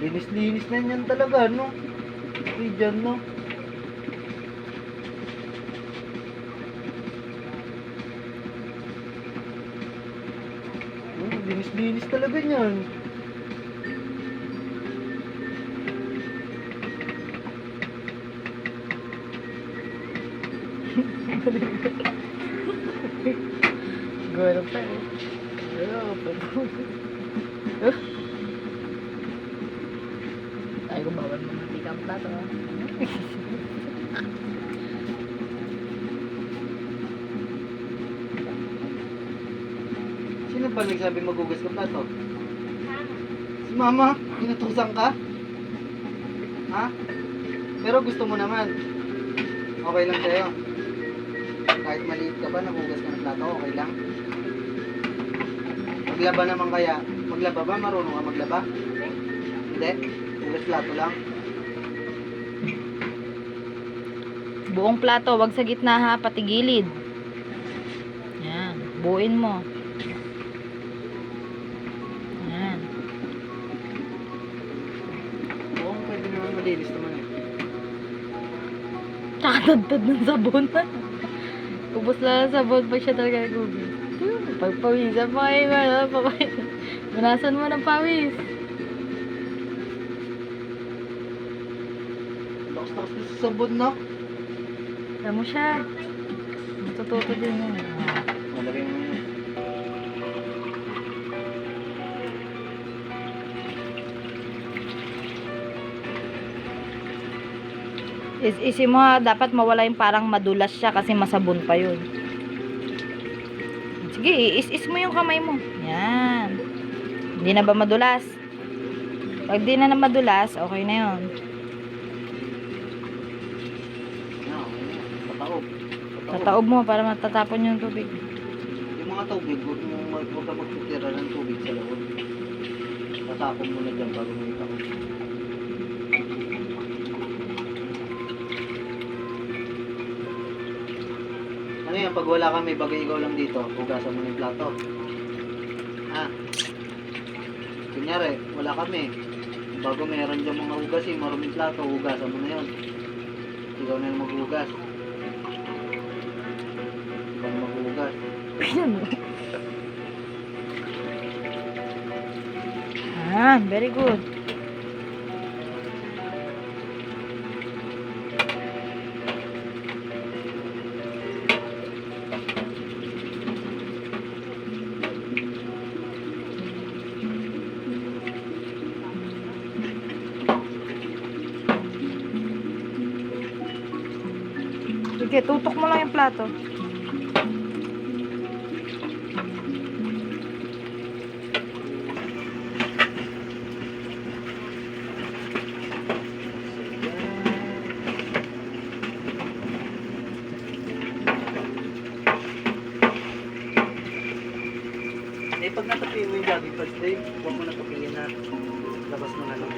Linis-linis na yan talaga, no? Ay, dyan, no? Linis-linis talaga yan. Gano'n pa eh. Tayo ko bawal mga tikang plato. Sino ba nagsabi magugas ka plato? Si mama. Inutusan ka? Ha? Pero gusto mo naman. Okay lang sa'yo. Kahit maliit ka ba, nagugas ka ng plato, okay lang? Maglaba naman kaya. Maglaba ba? Marunong ka maglaba? Hindi? Hugas plato lang? Buong plato, wag sa gitna ha, pati gilid. Yan, buuin mo. Yan. Oo, pwede naman malinis naman eh. Kakadagdag ng sabon. Ubus lang ang sabon pag siya talaga nagugil. Pagpawisan pa kayo, papawisan. Manasan mo ng pawis. Lakas-lakas na sa sabon na. Alam mo siya. Matututo din yun. Malagay mo yun. Is-isi mo ha, dapat mawala yung parang madulas siya kasi masabon pa yun. Sige, is-is mo yung kamay mo. Yan. Hindi na ba madulas? Pag di na madulas, okay na yun. Tataob. Tataob mo para matatapon yung tubig. Yung mga tubig, huwag ka magtitira ng tubig sa loob. Tatapon mo na dyan bago mo itaon. Ano yan, pag wala kami, bagay ikaw lang dito, hugasan mo na yung plato. Ah. Kunyari, wala kami. Bago meron dyan mga hugas maruming plato, hugasan mo na yun. Ikaw na yung maghugas. Ikaw na maghugas. Ah, very good. Sige, tutok mo lang yung plato. Eh, pag natapiin mo yung jogging pads, huwag mo natapiin na. Labas mo na lang.